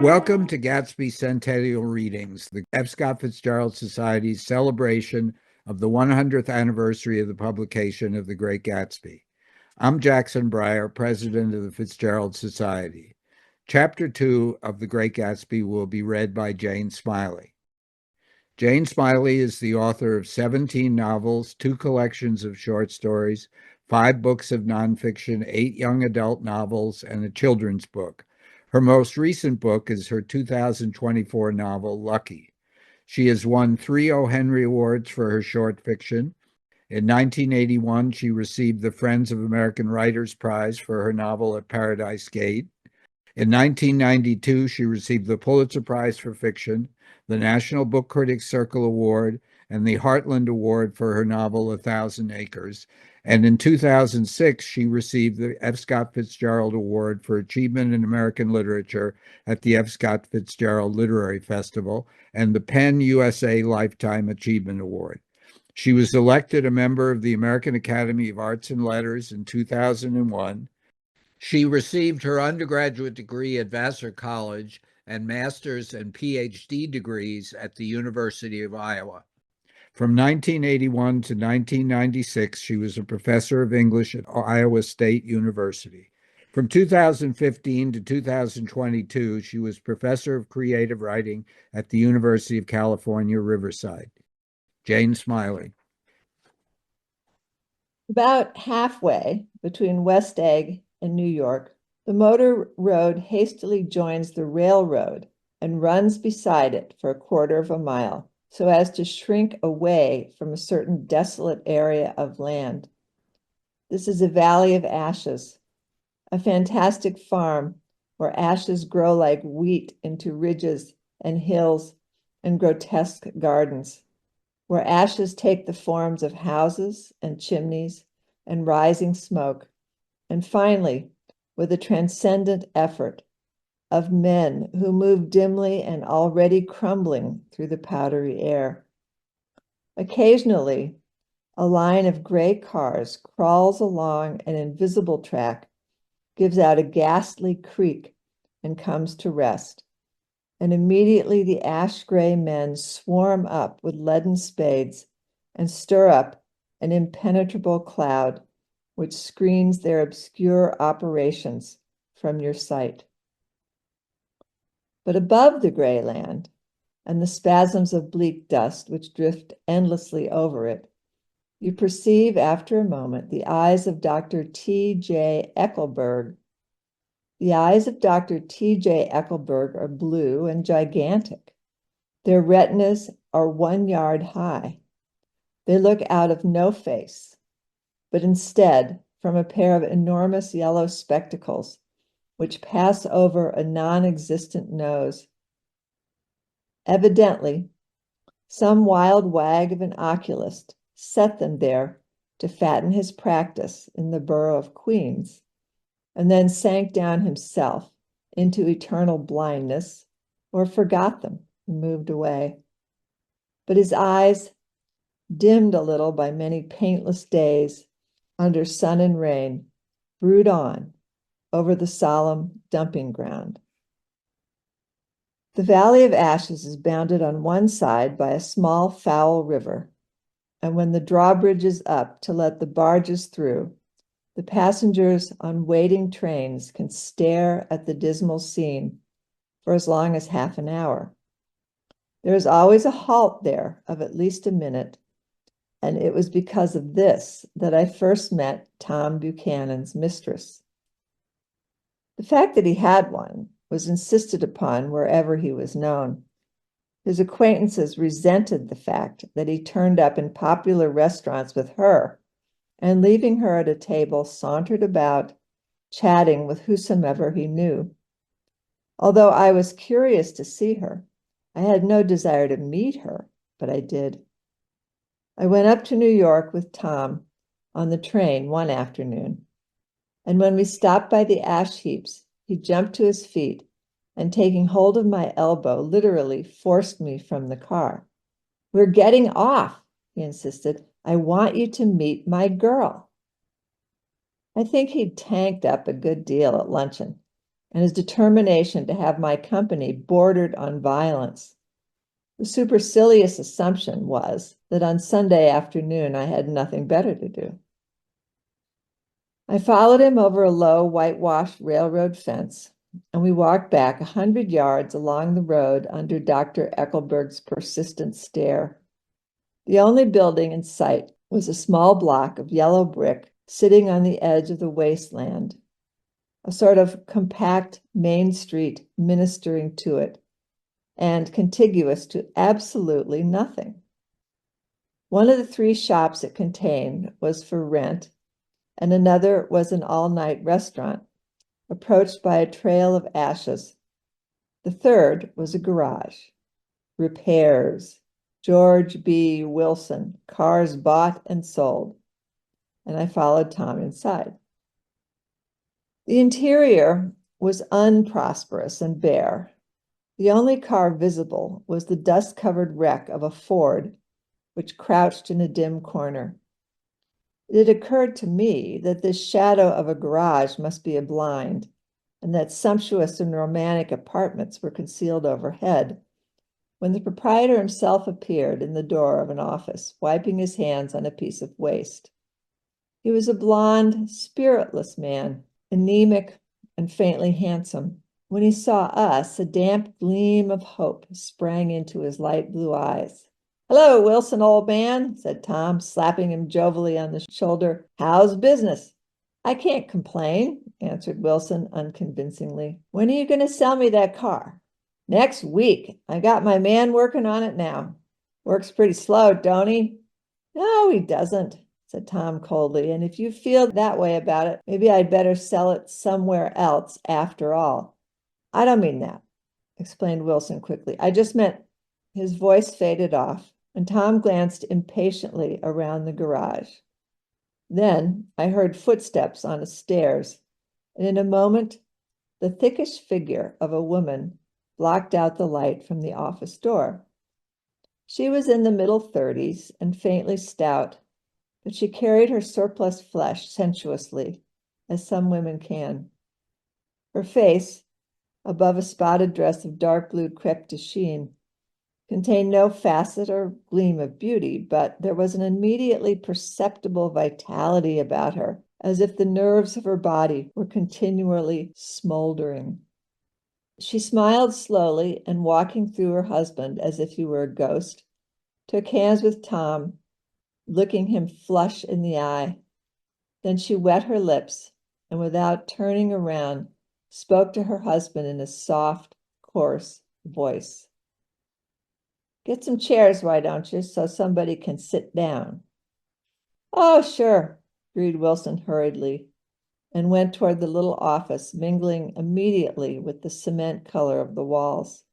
Welcome to Gatsby Centennial Readings, the F. Scott Fitzgerald Society's celebration of the 100th anniversary of the publication of The Great Gatsby. I'm Jackson Breyer, president of the Fitzgerald Society. Chapter 2 of The Great Gatsby will be read by Jane Smiley. Jane Smiley is the author of 17 novels, 2 collections of short stories, 5 books of nonfiction, 8 young adult novels, and a children's book. Her most recent book is her 2024 novel, Lucky. She has won 3 O. Henry Awards for her short fiction. In 1981, she received the Friends of American Writers Prize for her novel At Paradise Gate. In 1992, she received the Pulitzer Prize for Fiction, the National Book Critics Circle Award, and the Heartland Award for her novel A Thousand Acres. And in 2006, she received the F. Scott Fitzgerald Award for Achievement in American Literature at the F. Scott Fitzgerald Literary Festival and the PEN USA Lifetime Achievement Award. She was elected a member of the American Academy of Arts and Letters in 2001. She received her undergraduate degree at Vassar College and master's and PhD degrees at the University of Iowa. From 1981 to 1996, she was a professor of English at Iowa State University. From 2015 to 2022, she was professor of creative writing at the University of California, Riverside. Jane Smiley. About halfway between West Egg and New York, the motor road hastily joins the railroad and runs beside it for a quarter of a mile, so as to shrink away from a certain desolate area of land. This is a valley of ashes, a fantastic farm where ashes grow like wheat into ridges and hills and grotesque gardens, where ashes take the forms of houses and chimneys and rising smoke, and finally, with a transcendent effort, of men who move dimly and already crumbling through the powdery air. Occasionally, a line of gray cars crawls along an invisible track, gives out a ghastly creak, and comes to rest. And immediately the ash-gray men swarm up with leaden spades and stir up an impenetrable cloud which screens their obscure operations from your sight. But above the gray land and the spasms of bleak dust which drift endlessly over it, you perceive after a moment the eyes of Dr. T.J. Eckelberg. The eyes of Dr. T.J. Eckelberg are blue and gigantic. Their retinas are 1 yard high. They look out of no face, but instead from a pair of enormous yellow spectacles which pass over a non-existent nose. Evidently, some wild wag of an oculist set them there to fatten his practice in the borough of Queens, and then sank down himself into eternal blindness, or forgot them and moved away. But his eyes, dimmed a little by many paintless days under sun and rain, brood on over the solemn dumping ground. The Valley of Ashes is bounded on one side by a small foul river, and when the drawbridge is up to let the barges through, the passengers on waiting trains can stare at the dismal scene for as long as half an hour. There is always a halt there of at least a minute, and it was because of this that I first met Tom Buchanan's mistress. The fact that he had one was insisted upon wherever he was known. His acquaintances resented the fact that he turned up in popular restaurants with her, and leaving her at a table, sauntered about, chatting with whosoever he knew. Although I was curious to see her, I had no desire to meet her, but I did. I went up to New York with Tom on the train one afternoon, and when we stopped by the ash heaps, he jumped to his feet and, taking hold of my elbow, literally forced me from the car. "We're getting off," he insisted. "I want you to meet my girl." I think he'd tanked up a good deal at luncheon, and his determination to have my company bordered on violence. The supercilious assumption was that on Sunday afternoon I had nothing better to do. I followed him over a low, whitewashed railroad fence, and we walked back 100 yards along the road under Dr. Eckelberg's persistent stare. The only building in sight was a small block of yellow brick sitting on the edge of the wasteland, a sort of compact main street ministering to it, and contiguous to absolutely nothing. One of the 3 shops it contained was for rent, and another was an all-night restaurant, approached by a trail of ashes. The third was a garage. Repairs. George B. Wilson, cars bought and sold. And I followed Tom inside. The interior was unprosperous and bare. The only car visible was the dust-covered wreck of a Ford, which crouched in a dim corner. It occurred to me that this shadow of a garage must be a blind, and that sumptuous and romantic apartments were concealed overhead, when the proprietor himself appeared in the door of an office, wiping his hands on a piece of waste. He was a blond, spiritless man, anemic and faintly handsome. When he saw us, a damp gleam of hope sprang into his light blue eyes. "Hello, Wilson, old man," said Tom, slapping him jovially on the shoulder. "How's business?" "I can't complain," answered Wilson unconvincingly. "When are you going to sell me that car?" "Next week. I got my man working on it now." "Works pretty slow, don't he?" "No, he doesn't," said Tom coldly. "And if you feel that way about it, maybe I'd better sell it somewhere else after all." "I don't mean that," explained Wilson quickly. "I just meant—" His voice faded off, and Tom glanced impatiently around the garage. Then I heard footsteps on the stairs, and in a moment, the thickish figure of a woman blocked out the light from the office door. She was in the middle 30s and faintly stout, but she carried her surplus flesh sensuously, as some women can. Her face, above a spotted dress of dark blue crepe de chine, contained no facet or gleam of beauty, but there was an immediately perceptible vitality about her, as if the nerves of her body were continually smoldering. She smiled slowly, and walking through her husband as if he were a ghost, took hands with Tom, looking him flush in the eye. Then she wet her lips, and without turning around, spoke to her husband in a soft, coarse voice. "Get some chairs, why don't you, so somebody can sit down?" "Oh, sure," agreed Wilson hurriedly, and went toward the little office, mingling immediately with the cement color of the walls.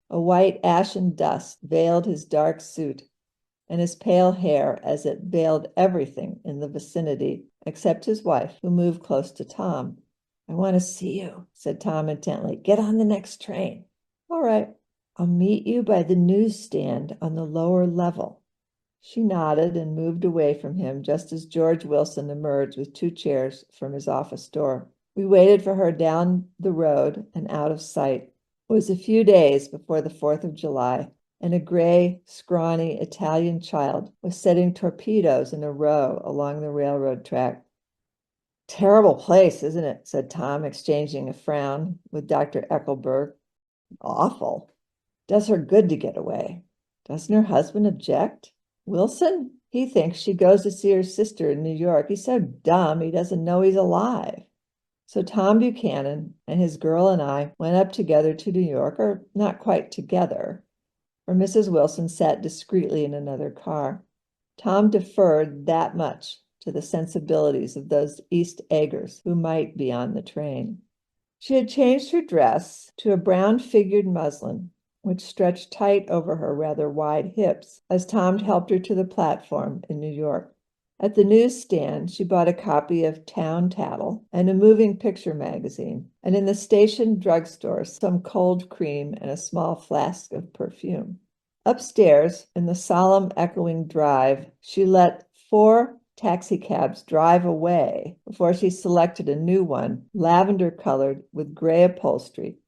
A white ashen dust veiled his dark suit and his pale hair, as it veiled everything in the vicinity except his wife, who moved close to Tom. "I want to see you," said Tom intently. "Get on the next train." "All right. I'll meet you by the newsstand on the lower level." She nodded and moved away from him just as George Wilson emerged with 2 chairs from his office door. We waited for her down the road and out of sight. It was a few days before the 4th of July, and a gray, scrawny Italian child was setting torpedoes in a row along the railroad track. "Terrible place, isn't it?" said Tom, exchanging a frown with Dr. Eckelberg. "Awful. Does her good to get away." "Doesn't her husband object?" "Wilson? He thinks she goes to see her sister in New York. He's so dumb he doesn't know he's alive." So Tom Buchanan and his girl and I went up together to New York, or not quite together, for Mrs. Wilson sat discreetly in another car. Tom deferred that much to the sensibilities of those East Eggers who might be on the train. She had changed her dress to a brown-figured muslin, which stretched tight over her rather wide hips, as Tom helped her to the platform in New York. At the newsstand, she bought a copy of Town Tattle and a moving picture magazine, and in the station drugstore, some cold cream and a small flask of perfume. Upstairs, in the solemn, echoing drive, she let 4 taxicabs drive away before she selected a new one, lavender-colored with gray upholstery.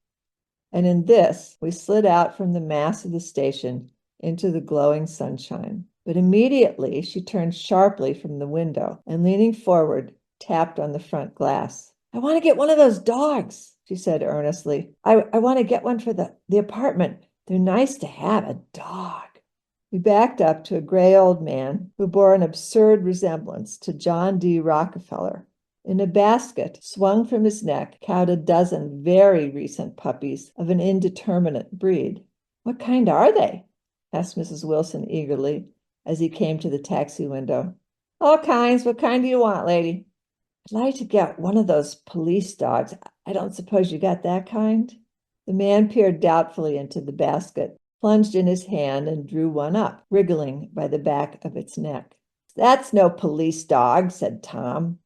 And in this, we slid out from the mass of the station into the glowing sunshine. But immediately she turned sharply from the window and, leaning forward, tapped on the front glass. "I want to get one of those dogs," she said earnestly. I want to get one for the apartment. They're nice to have, a dog." We backed up to a gray old man who bore an absurd resemblance to John D. Rockefeller. In a basket swung from his neck cowered a dozen very recent puppies of an indeterminate breed. "What kind are they?" asked Mrs. Wilson eagerly as he came to the taxi window. "All kinds. What kind do you want, lady?" "I'd like to get one of those police dogs. I don't suppose you got that kind?" The man peered doubtfully into the basket, plunged in his hand, and drew one up, wriggling by the back of its neck. "That's no police dog," said Tom.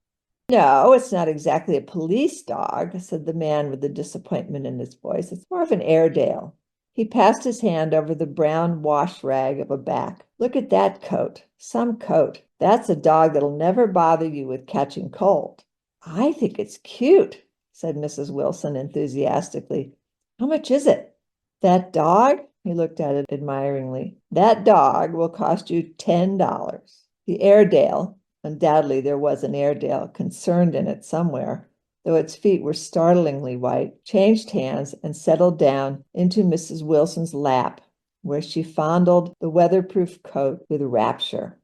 "No, it's not exactly a police dog," said the man with the disappointment in his voice. "It's more of an Airedale." He passed his hand over the brown wash rag of a back. "Look at that coat. Some coat. That's a dog that'll never bother you with catching cold." "I think it's cute," said Mrs. Wilson enthusiastically. "How much is it?" "That dog?" He looked at it admiringly. "That dog will cost you $10. The Airedale," undoubtedly there was an Airedale concerned in it somewhere, though its feet were startlingly white, changed hands and settled down into Mrs. Wilson's lap, where she fondled the weatherproof coat with rapture.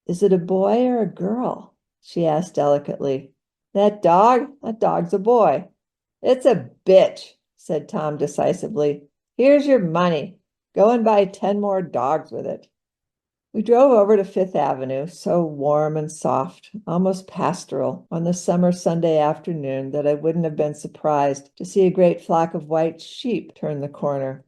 "Is it a boy or a girl?" she asked delicately. That dog's a boy." "It's a bitch," said Tom decisively. "Here's your money. Go and buy 10 more dogs with it." We drove over to Fifth Avenue, so warm and soft, almost pastoral, on the summer Sunday afternoon that I wouldn't have been surprised to see a great flock of white sheep turn the corner.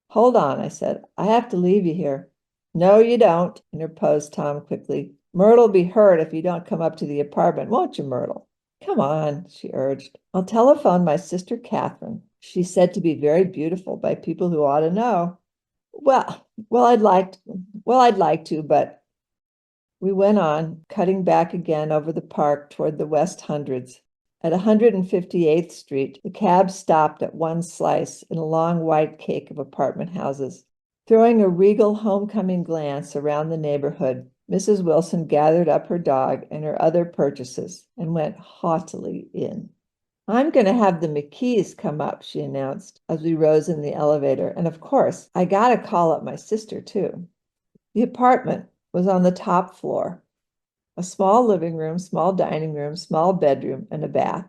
"Hold on," I said. "I have to leave you here." "No, you don't," interposed Tom quickly. "Myrtle'll be hurt if you don't come up to the apartment, won't you, Myrtle?" "Come on," she urged. "I'll telephone my sister Catherine. She's said to be very beautiful by people who ought to know." I'd like to, but..." We went on, cutting back again over the park toward the West Hundreds. At 158th Street, the cab stopped at one slice in a long white cake of apartment houses. Throwing a regal homecoming glance around the neighborhood, Mrs. Wilson gathered up her dog and her other purchases and went haughtily in. "I'm going to have the McKees come up," she announced as we rose in the elevator. "And of course, I got to call up my sister, too." The apartment was on the top floor. A small living room, small dining room, small bedroom, and a bath.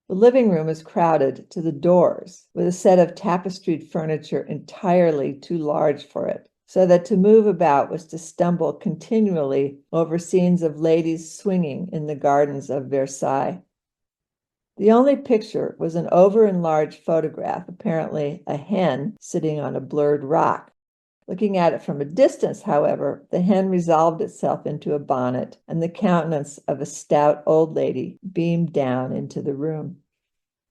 The living room is crowded to the doors with a set of tapestried furniture entirely too large for it, so that to move about was to stumble continually over scenes of ladies swinging in the gardens of Versailles. The only picture was an over-enlarged photograph, apparently a hen sitting on a blurred rock. Looking at it from a distance, however, the hen resolved itself into a bonnet, and the countenance of a stout old lady beamed down into the room.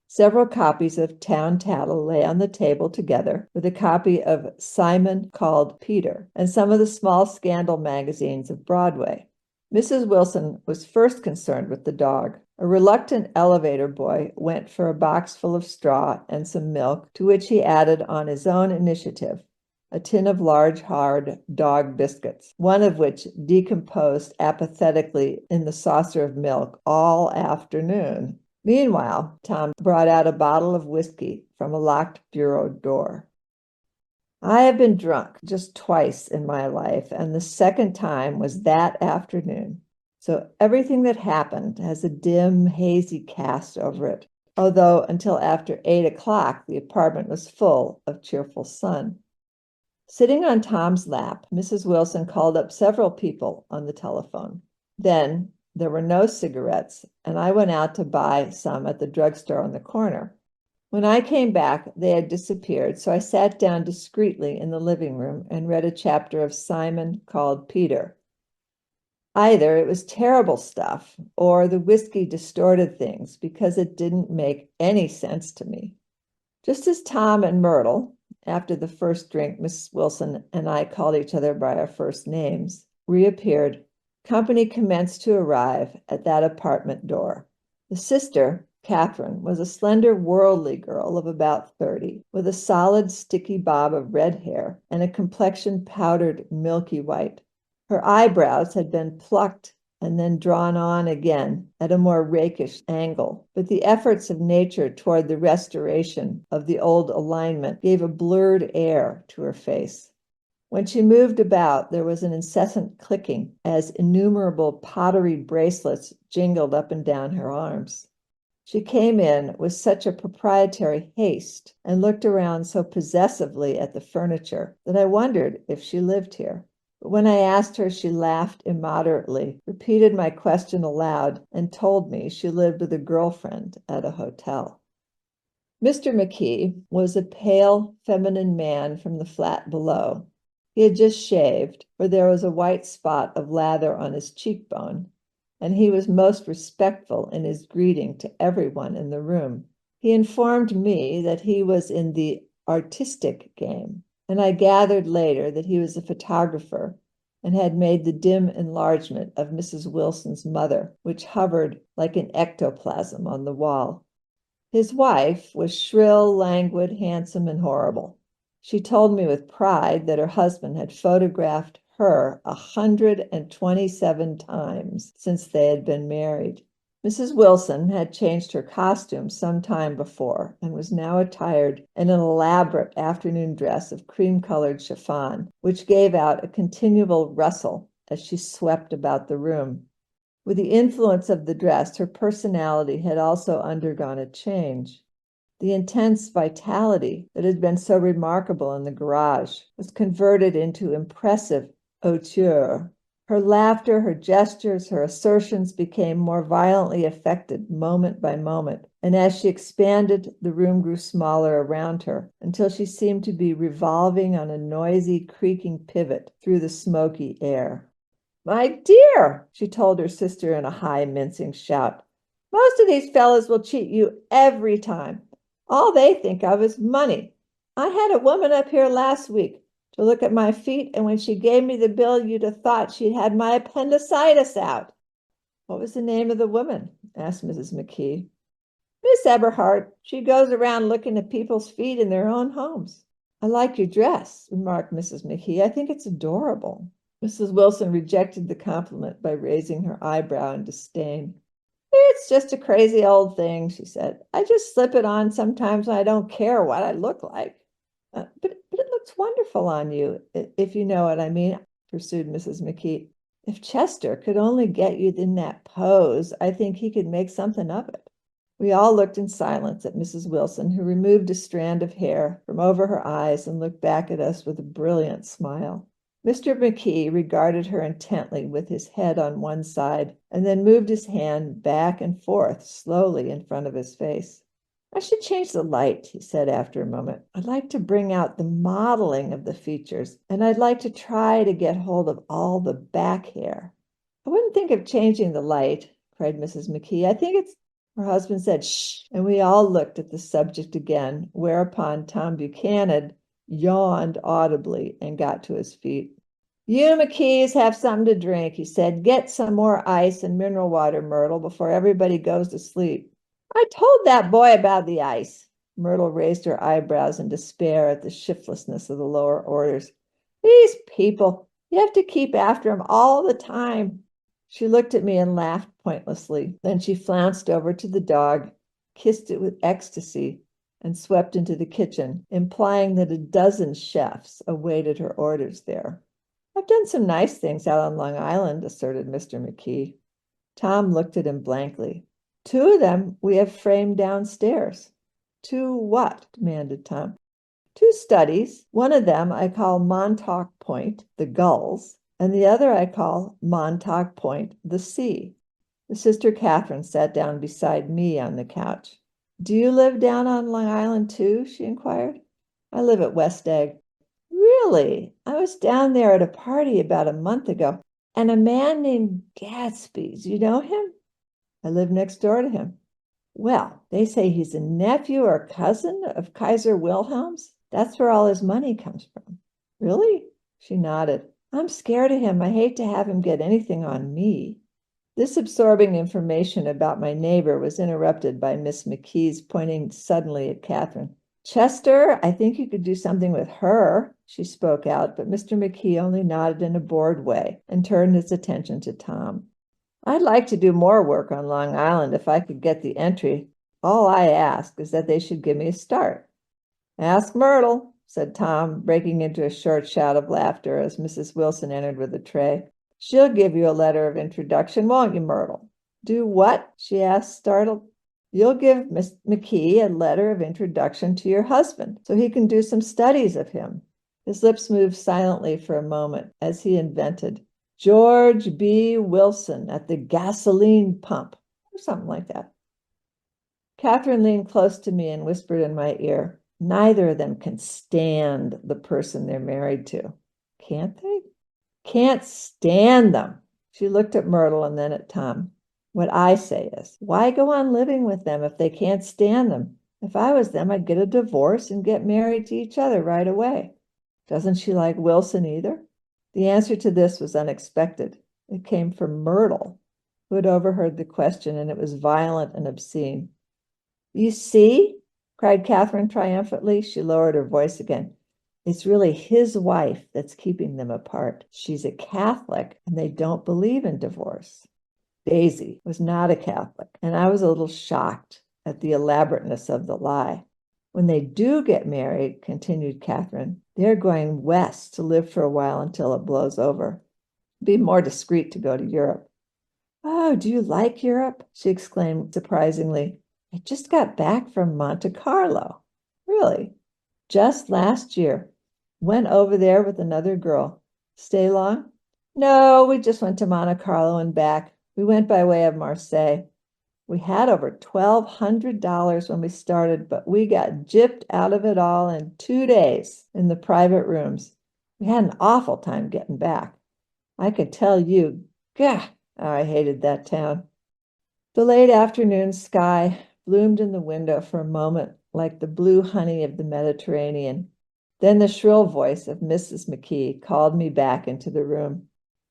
Several copies of Town Tattle lay on the table together with a copy of Simon Called Peter and some of the small scandal magazines of Broadway. Mrs. Wilson was first concerned with the dog. A reluctant elevator boy went for a box full of straw and some milk, to which he added on his own initiative a tin of large, hard dog biscuits, one of which decomposed apathetically in the saucer of milk all afternoon. Meanwhile, Tom brought out a bottle of whiskey from a locked bureau door. I have been drunk just twice in my life, and the second time was that afternoon. So everything that happened has a dim, hazy cast over it, although until after 8 o'clock the apartment was full of cheerful sun. Sitting on Tom's lap, Mrs. Wilson called up several people on the telephone. Then there were no cigarettes, and I went out to buy some at the drugstore on the corner. When I came back, they had disappeared, so I sat down discreetly in the living room and read a chapter of Simon Called Peter. Either it was terrible stuff, or the whiskey distorted things because it didn't make any sense to me. Just as Tom and Myrtle, after the first drink, Miss Wilson and I called each other by our first names, reappeared, Company commenced to arrive at that apartment door. The sister, Catherine, was a slender, worldly girl of about 30, with a solid, sticky bob of red hair and a complexion powdered milky white. Her eyebrows had been plucked and then drawn on again at a more rakish angle, but the efforts of nature toward the restoration of the old alignment gave a blurred air to her face. When she moved about, there was an incessant clicking as innumerable pottery bracelets jingled up and down her arms. She came in with such a proprietary haste and looked around so possessively at the furniture that I wondered if she lived here. But when I asked her, she laughed immoderately, repeated my question aloud, and told me she lived with a girlfriend at a hotel. Mr. McKee was a pale, feminine man from the flat below. He had just shaved, for there was a white spot of lather on his cheekbone, and he was most respectful in his greeting to everyone in the room. He informed me that he was in the artistic game, and I gathered later that he was a photographer and had made the dim enlargement of Mrs. Wilson's mother, which hovered like an ectoplasm on the wall. His wife was shrill, languid, handsome, and horrible. She told me with pride that her husband had photographed her 127 times since they had been married. Mrs. Wilson had changed her costume some time before and was now attired in an elaborate afternoon dress of cream-colored chiffon, which gave out a continual rustle as she swept about the room. With the influence of the dress, her personality had also undergone a change. The intense vitality that had been so remarkable in the garage was converted into impressive hauteur. Her laughter, her gestures, her assertions became more violently affected moment by moment, and as she expanded, the room grew smaller around her until she seemed to be revolving on a noisy, creaking pivot through the smoky air. "My dear," she told her sister in a high, mincing shout, "most of these fellows will cheat you every time. All they think of is money. I had a woman up here last week to look at my feet, and when she gave me the bill, you'd have thought she'd had my appendicitis out." "What was the name of the woman?" asked Mrs. McKee. "Miss Eberhardt. She goes around looking at people's feet in their own homes." "I like your dress," remarked Mrs. McKee. "I think it's adorable." Mrs. Wilson rejected the compliment by raising her eyebrow in disdain. "It's just a crazy old thing," she said. "I just slip it on sometimes when I don't care what I look like." But it looks wonderful on you, if you know what I mean," pursued Mrs. McKee. "If Chester could only get you in that pose, I think he could make something of it." We all looked in silence at Mrs. Wilson, who removed a strand of hair from over her eyes and looked back at us with a brilliant smile. Mr. McKee regarded her intently with his head on one side and then moved his hand back and forth slowly in front of his face. "I should change the light," he said after a moment. "I'd like to bring out the modeling of the features, and I'd like to try to get hold of all the back hair." "I wouldn't think of changing the light," cried Mrs. McKee. "I think it's—" Her husband said, "Shh," and we all looked at the subject again, whereupon Tom Buchanan yawned audibly and got to his feet. "You McKees have something to drink," he said. "Get some more ice and mineral water, Myrtle, before everybody goes to sleep." "I told that boy about the ice." Myrtle raised her eyebrows in despair at the shiftlessness of the lower orders. "These people, you have to keep after them all the time." She looked at me and laughed pointlessly. Then she flounced over to the dog, kissed it with ecstasy, and swept into the kitchen, implying that a dozen chefs awaited her orders there. "I've done some nice things out on Long Island," asserted Mr. McKee. Tom looked at him blankly. "Two of them we have framed downstairs." "Two what?" demanded Tom. "Two studies. One of them I call Montauk Point, the gulls, and the other I call Montauk Point, the sea." The sister Catherine sat down beside me on the couch. "Do you live down on Long Island too?" she inquired. "I live at West Egg." "Really? I was down there at a party about a month ago, and a man named Gatsby, do you know him?" "I live next door to him." "Well, they say he's a nephew or cousin of Kaiser Wilhelm's. That's where all his money comes from." "Really?" She nodded. I'm scared of him. I hate to have him get anything on me. This absorbing information about my neighbor was interrupted by Miss McKee's pointing suddenly at Catherine. Chester, I think you could do something with her, she spoke out, but Mr. McKee only nodded in a bored way and turned his attention to Tom. I'd like to do more work on Long Island if I could get the entry. All I ask is that they should give me a start. Ask Myrtle, said Tom, breaking into a short shout of laughter as Mrs. Wilson entered with a tray. She'll give you a letter of introduction, won't you, Myrtle? Do what? She asked, startled. You'll give Miss McKee a letter of introduction to your husband so he can do some studies of him. His lips moved silently for a moment as he invented George B. Wilson at the gasoline pump, or something like that. Catherine leaned close to me and whispered in my ear, neither of them can stand the person they're married to. Can't they? Can't stand them. She looked at Myrtle and then at Tom. What I say is, why go on living with them if they can't stand them? If I was them, I'd get a divorce and get married to each other right away. Doesn't she like Wilson either? The answer to this was unexpected. It came from Myrtle, who had overheard the question, and it was violent and obscene. You see, cried Catherine triumphantly. She lowered her voice again. It's really his wife that's keeping them apart. She's a Catholic, and they don't believe in divorce. Daisy was not a Catholic, and I was a little shocked at the elaborateness of the lie. When they do get married, continued Catherine, they're going west to live for a while until it blows over. Be more discreet to go to Europe. Oh, do you like Europe? She exclaimed surprisingly. I just got back from Monte Carlo. Really? Just last year. Went over there with another girl. Stay long? No, we just went to Monte Carlo and back. We went by way of Marseille. We had over $1,200 when we started, but we got gypped out of it all in 2 days in the private rooms. We had an awful time getting back. I could tell you, gah, I hated that town. The late afternoon sky bloomed in the window for a moment like the blue honey of the Mediterranean. Then the shrill voice of Mrs. McKee called me back into the room.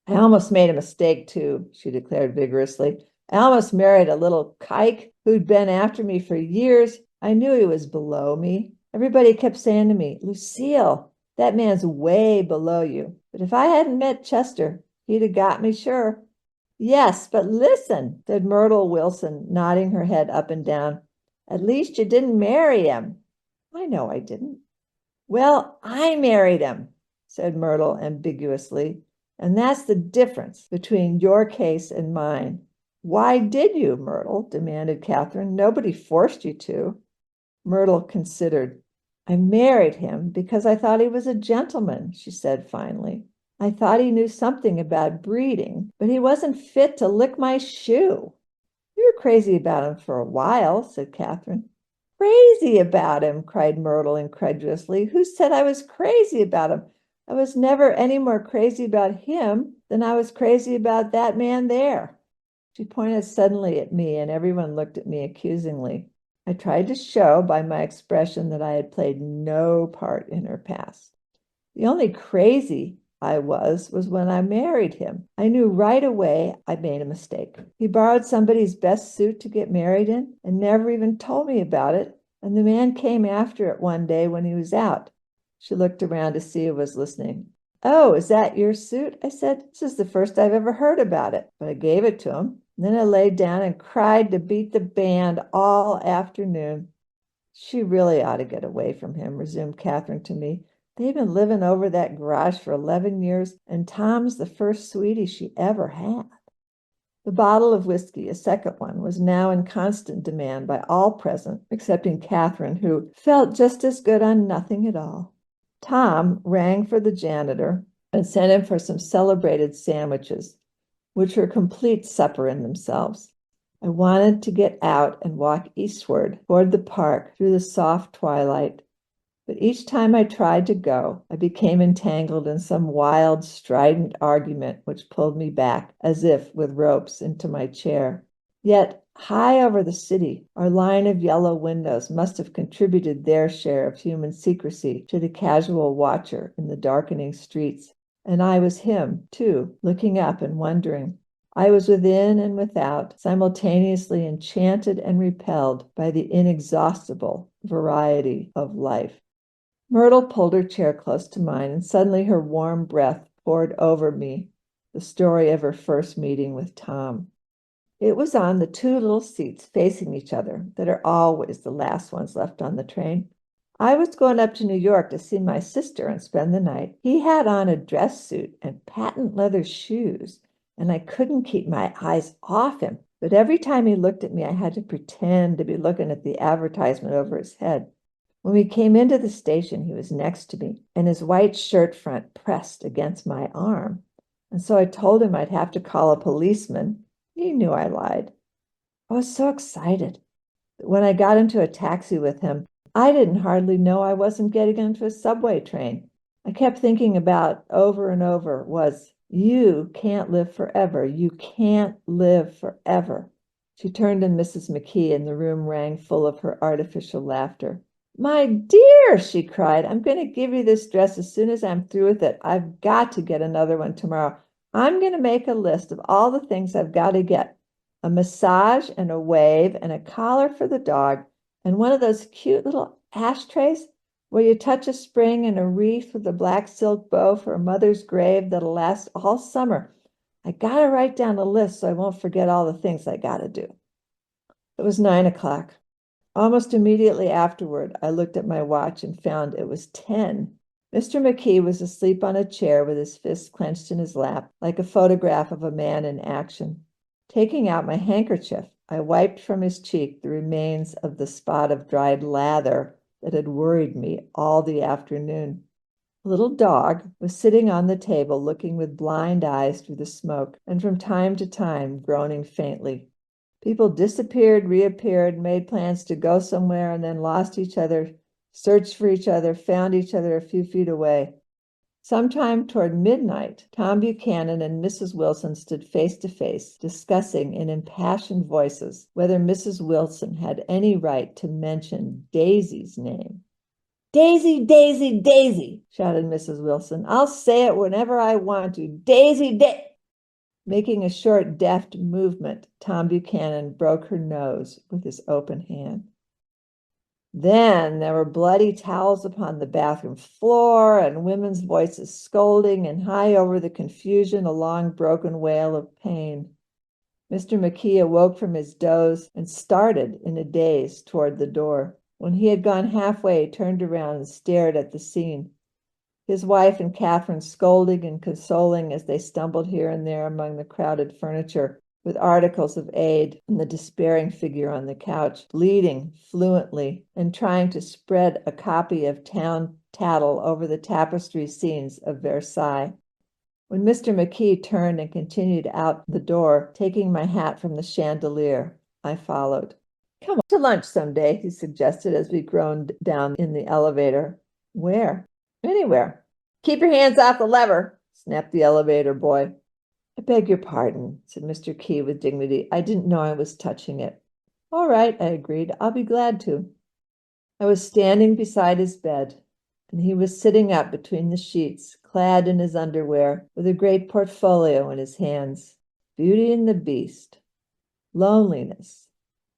I almost made a mistake, too, she declared vigorously. I almost married a little kike who'd been after me for years. I knew he was below me. Everybody kept saying to me, Lucille, that man's way below you. But if I hadn't met Chester, he'd have got me sure. Yes, but listen, said Myrtle Wilson, nodding her head up and down. At least you didn't marry him. I know I didn't. Well, I married him, said Myrtle ambiguously. And that's the difference between your case and mine. Why did you, Myrtle? Demanded Catherine. Nobody forced you to. Myrtle considered. I married him because I thought he was a gentleman, she said finally. I thought he knew something about breeding, but he wasn't fit to lick my shoe. You were crazy about him for a while, said Catherine. Crazy about him, cried Myrtle incredulously. Who said I was crazy about him? I was never any more crazy about him than I was crazy about that man there. She pointed suddenly at me, and everyone looked at me accusingly. I tried to show by my expression that I had played no part in her past. The only crazy I was when I married him. I knew right away I made a mistake. He borrowed somebody's best suit to get married in and never even told me about it, and the man came after it one day when he was out. She looked around to see who was listening. Oh, is that your suit? I said. This is the first I've ever heard about it. But I gave it to him. And then I laid down and cried to beat the band all afternoon. She really ought to get away from him, resumed Catherine to me. They've been living over that garage for 11 years, and Tom's the first sweetie she ever had. The bottle of whiskey, a second one, was now in constant demand by all present, excepting Catherine, who felt just as good on nothing at all. Tom rang for the janitor and sent him for some celebrated sandwiches, which were a complete supper in themselves. I wanted to get out and walk eastward toward the park through the soft twilight, but each time I tried to go, I became entangled in some wild, strident argument which pulled me back, as if with ropes, into my chair. Yet, high over the city, our line of yellow windows must have contributed their share of human secrecy to the casual watcher in the darkening streets. And I was him, too, looking up and wondering. I was within and without, simultaneously enchanted and repelled by the inexhaustible variety of life. Myrtle pulled her chair close to mine, and suddenly her warm breath poured over me the story of her first meeting with Tom. It was on the two little seats facing each other that are always the last ones left on the train. I was going up to New York to see my sister and spend the night. He had on a dress suit and patent leather shoes, and I couldn't keep my eyes off him. But every time he looked at me, I had to pretend to be looking at the advertisement over his head. When we came into the station, he was next to me, and his white shirt front pressed against my arm. And so I told him I'd have to call a policeman. He knew I lied. I was so excited that when I got into a taxi with him, I didn't hardly know I wasn't getting into a subway train. I kept thinking about over and over was, you can't live forever. You can't live forever. She turned to Mrs. McKee, and the room rang full of her artificial laughter. My dear, she cried, I'm going to give you this dress as soon as I'm through with it. I've got to get another one tomorrow. I'm going to make a list of all the things I've got to get. A massage and a wave and a collar for the dog and one of those cute little ashtrays where you touch a spring and a wreath with a black silk bow for a mother's grave that'll last all summer. I got to write down a list so I won't forget all the things I got to do. It was 9 o'clock. Almost immediately afterward, I looked at my watch and found it was 10. Mr. McKee was asleep on a chair with his fists clenched in his lap, like a photograph of a man in action. Taking out my handkerchief, I wiped from his cheek the remains of the spot of dried lather that had worried me all the afternoon. A little dog was sitting on the table, looking with blind eyes through the smoke, and from time to time groaning faintly. People disappeared, reappeared, made plans to go somewhere, and then lost each other, searched for each other, found each other a few feet away. Sometime toward midnight, Tom Buchanan and Mrs. Wilson stood face to face, discussing in impassioned voices whether Mrs. Wilson had any right to mention Daisy's name. Daisy, Daisy, Daisy, shouted Mrs. Wilson. I'll say it whenever I want to. Daisy, Making a short, deft movement, Tom Buchanan broke her nose with his open hand. Then there were bloody towels upon the bathroom floor and women's voices scolding, and high over the confusion, a long broken wail of pain. Mr. McKee awoke from his doze and started in a daze toward the door. When he had gone halfway, he turned around and stared at the scene. His wife and Catherine scolding and consoling as they stumbled here and there among the crowded furniture with articles of aid, and the despairing figure on the couch, bleeding fluently and trying to spread a copy of Town Tattle over the tapestry scenes of Versailles. When Mr. McKee turned and continued out the door, taking my hat from the chandelier, I followed. Come to lunch someday, he suggested as we groaned down in the elevator. Where? Anywhere. Keep your hands off the lever, snapped the elevator boy. I beg your pardon, said Mr. Key with dignity. I didn't know I was touching it. All right, I agreed. I'll be glad to. I was standing beside his bed, and he was sitting up between the sheets, clad in his underwear, with a great portfolio in his hands. Beauty and the Beast, Loneliness,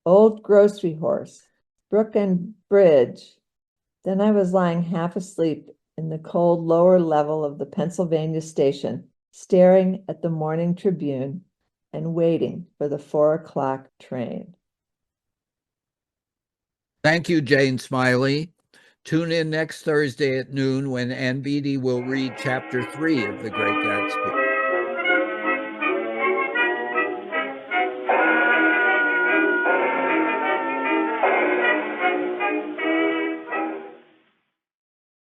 Old Grocery Horse, Brook and Bridge. Then I was lying half asleep in the cold lower level of the Pennsylvania station, staring at the Morning Tribune and waiting for the 4 o'clock train. Thank you, Jane Smiley. Tune in next Thursday at noon when Ann Beattie will read Chapter 3 of The Great Gatsby.